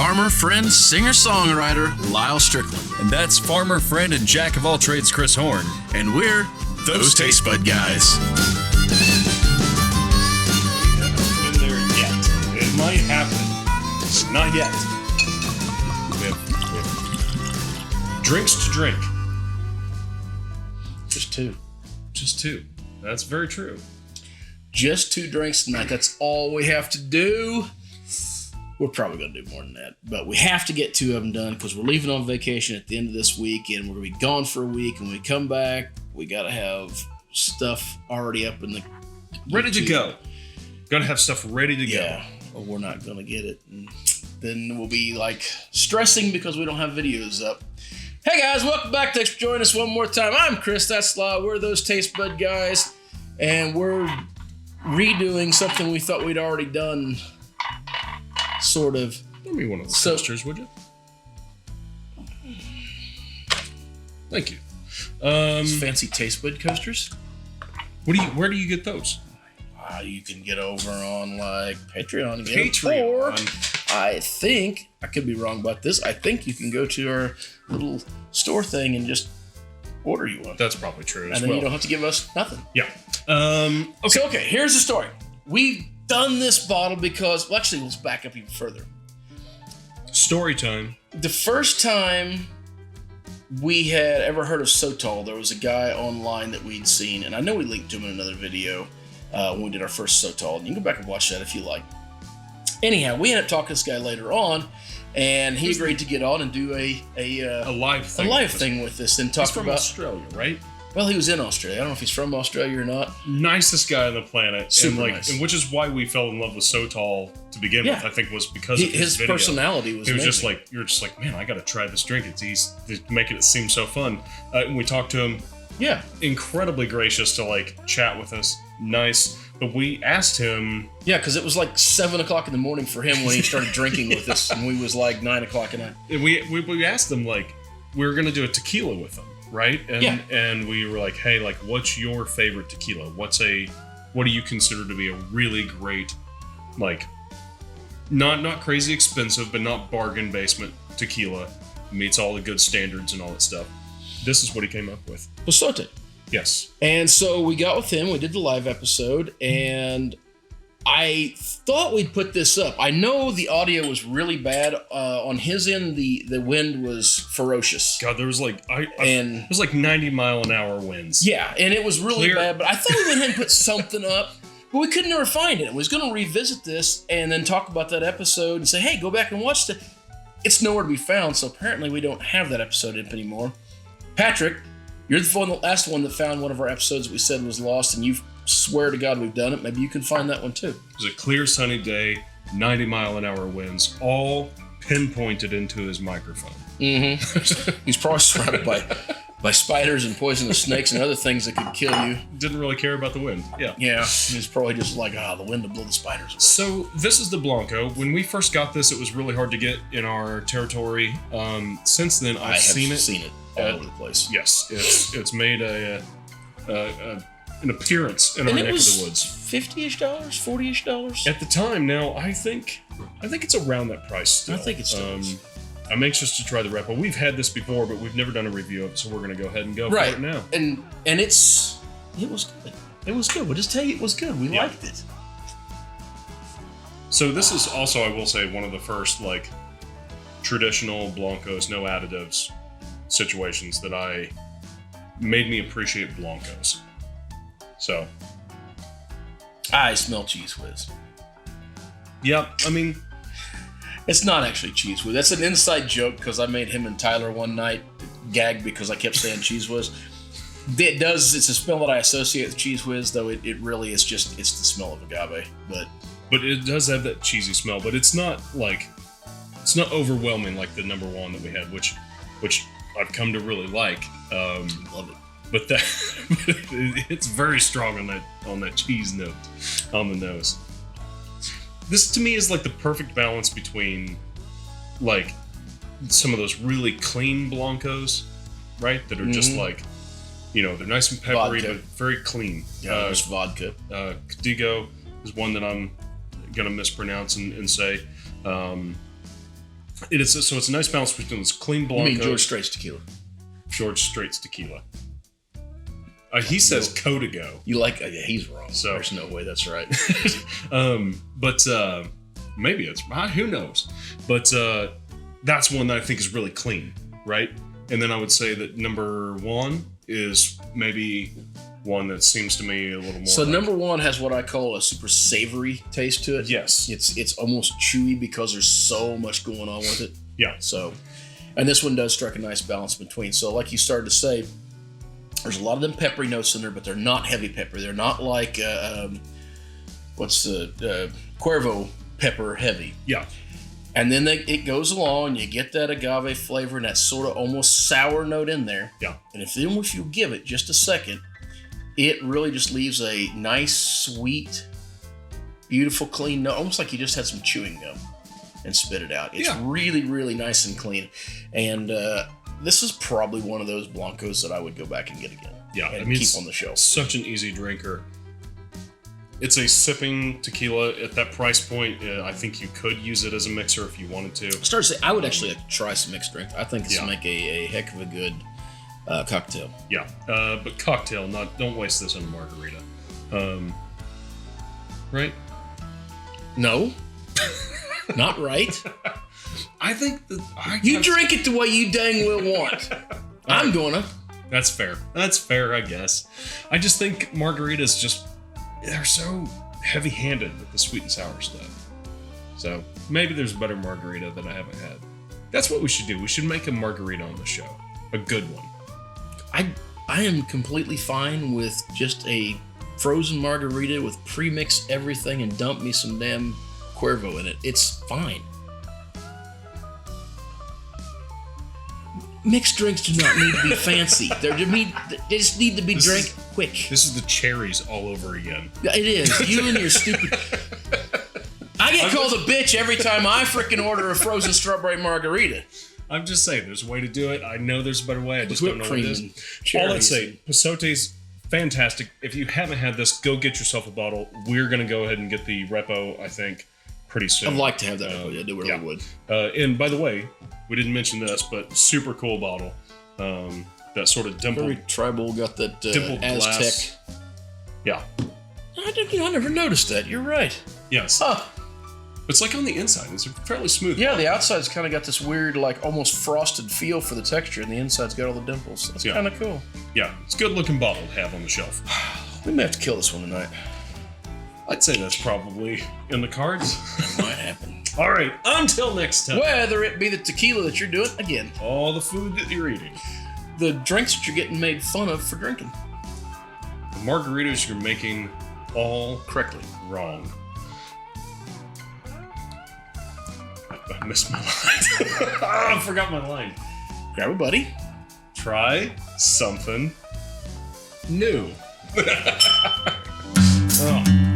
farmer, friend, singer-songwriter, Lyal Strickland. And that's farmer, friend, and jack of all trades, Chris Horn. And we're those Tastebudguys. We haven't been there yet. It might happen. Not yet. We have drinks to drink. Just two. Just two. That's very true. Just 2 drinks tonight. That's all we have to do. We're probably going to do more than that, but we have to get 2 of them done because we're leaving on vacation at the end of this week, and we're going to be gone for a week. And when we come back, we got to have stuff already up in the Ready to go. Got to have stuff ready to go. Yeah, or we're not going to get it. And then we'll be like stressing because we don't have videos up. Hey guys, welcome back. Thanks for joining us one more time. I'm Chris. That's Lyal. We're those Tastebudguys, and we're redoing something we thought we'd already done. Sort of. Give me one of those coasters, would you? Thank you. Fancy Tastebud coasters. Where do you get those? You can get over on like Patreon again. Patreon. Or I think, I could be wrong about this, I think you can go to our little store thing and just order you one. That's probably true as well. And then you don't have to give us nothing. Yeah. Okay, here's the story. We've done this bottle because, well, actually, let's back up even further. Story time. The first time we had ever heard of Sotol, there was a guy online that we'd seen, and I know we linked to him in another video when we did our first Sotol. You can go back and watch that if you like. Anyhow, we ended up talking to this guy later on, and he agreed to get on and do a live thing with us and talk He's from about Australia, right? Well, he was in Australia. I don't know if he's from Australia or not. Nicest guy on the planet. Super and nice. And which is why we fell in love with Sotol to begin with. I think was because of his video. Personality was He was amazing. just like, you're just like, man, I got to try this drink. He's making it seem so fun. And we talked to him. Yeah. Incredibly gracious to like chat with us. Nice. But we asked him. Yeah, because it was like 7 o'clock in the morning for him when he started drinking with us, and we was like 9 o'clock at night. We asked him, like, we were going to do a tequila with him, right? And we were like, hey, like, what's your favorite tequila? What do you consider to be a really great, like, not crazy expensive, but not bargain basement tequila, meets all the good standards and all that stuff? This is what he came up with. Pasote. Yes. And so we got with him, we did the live episode, and I thought we'd put this up. I know the audio was really bad. On his end, the wind was ferocious. God, there was like it was like 90-mile-an-hour winds. Yeah, and it was really bad, but I thought we went ahead and put something up, but we could never find it. And we was going to revisit this and then talk about that episode and say, hey, go back and watch it. It's nowhere to be found, so apparently we don't have that episode up anymore. Patrick, you're the last one that found one of our episodes that we said was lost, and you swear to God we've done it. Maybe you can find that one too. It was a clear, sunny day, 90-mile-an-hour winds, all pinpointed into his microphone. Mm-hmm. He's probably surrounded by spiders and poisonous snakes and other things that could kill you. Didn't really care about the wind. Yeah. Yeah. He's probably just like, the wind will blow the spiders away. So this is the Blanco. When we first got this, it was really hard to get in our territory. Since then, I've seen it all over the place. Yes, it's made an appearance in our neck of the woods. $50-ish, $40-ish. At the time, now I think it's around that price still. I think it's still. I'm anxious to try the Repo. We've had this before, but we've never done a review of it, so we're going to go ahead and go for it now. And it was good. It was good. We'll just tell you it was good. We liked it. So this is also, I will say, one of the first like traditional Blancos, no additives situations that made me appreciate Blancos. So I smell cheese whiz. Yep, I mean, it's not actually cheese whiz. That's an inside joke because I made him and Tyler one night gag because I kept saying cheese whiz. It's a smell that I associate with cheese whiz, though it really is it's the smell of agave. But it does have that cheesy smell, but it's not overwhelming like the number one that we had, which I've come to really like. Love it. But it's very strong on that cheese note on the nose. This to me is like the perfect balance between like some of those really clean Blancos, right? That are just like, they're nice and peppery, but very clean. Yeah, there's vodka. Cadigo is one that I'm going to mispronounce and say. It is so it's a nice balance between this clean blanco. You mean George Strait's tequila? George Strait's tequila. He says Codigo. You like? Yeah, he's wrong. So there's no way that's right. But maybe it's who knows. But that's one that I think is really clean, right? And then I would say that number 1 is maybe one that seems to me a little more. So number 1 has what I call a super savory taste to it. Yes, it's almost chewy because there's so much going on with it. Yeah. So, and this one does strike a nice balance between. So, like you started to say, there's a lot of them peppery notes in there, but they're not heavy pepper. They're not like what's the Cuervo pepper heavy. Yeah. And then it goes along, you get that agave flavor and that sort of almost sour note in there. Yeah. And if you give it just a second, it really just leaves a nice, sweet, beautiful, clean note, almost like you just had some chewing gum and spit it out. It's really, really nice and clean. And this is probably one of those blancos that I would go back and get again. Yeah, and I mean, keep on the shelf. Such an easy drinker. It's a sipping tequila at that price point. I think you could use it as a mixer if you wanted to. Start to say, I would actually try some mixed drink. I think this would make a heck of a good cocktail. Yeah, but cocktail, don't waste this on a margarita. Right? No, not right. I think that you drink it the way you dang well want. I'm gonna. That's fair. That's fair, I guess. I just think margaritas they're so heavy-handed with the sweet and sour stuff. So maybe there's a better margarita that I haven't had. That's what we should do. We should make a margarita on the show. A good one. I am completely fine with just a frozen margarita with pre-mix everything and dump me some damn Cuervo in it. It's fine. Mixed drinks do not need to be fancy. They just need to be drank quick. This is the cherries all over again. It is. You and your stupid... I get called a bitch every time I freaking order a frozen strawberry margarita. I'm just saying, there's a way to do it. I know there's a better way. I just don't know what it is. All I'd say, Pasote's fantastic. If you haven't had this, go get yourself a bottle. We're going to go ahead and get the repo, I think, pretty soon. I'd like to have that. I really would. And by the way, we didn't mention this, but super cool bottle. That sort of dimple. Very tribal, got that dimpled Aztec. glass. Yeah. I never noticed that. You're right. Yes. Huh. It's like on the inside. It's fairly smooth. Yeah, the outside's kind of got this weird, like almost frosted feel for the texture, and the inside's got all the dimples. That's kind of cool. Yeah, it's a good looking bottle to have on the shelf. We may have to kill this one tonight. I'd say that's probably in the cards. It might happen. All right, until next time. Whether it be the tequila that you're doing, again, all the food that you're eating, the drinks that you're getting made fun of for drinking, the margaritas you're making all correctly wrong. I missed my line. I forgot my line. Grab a buddy. Try something new. Oh.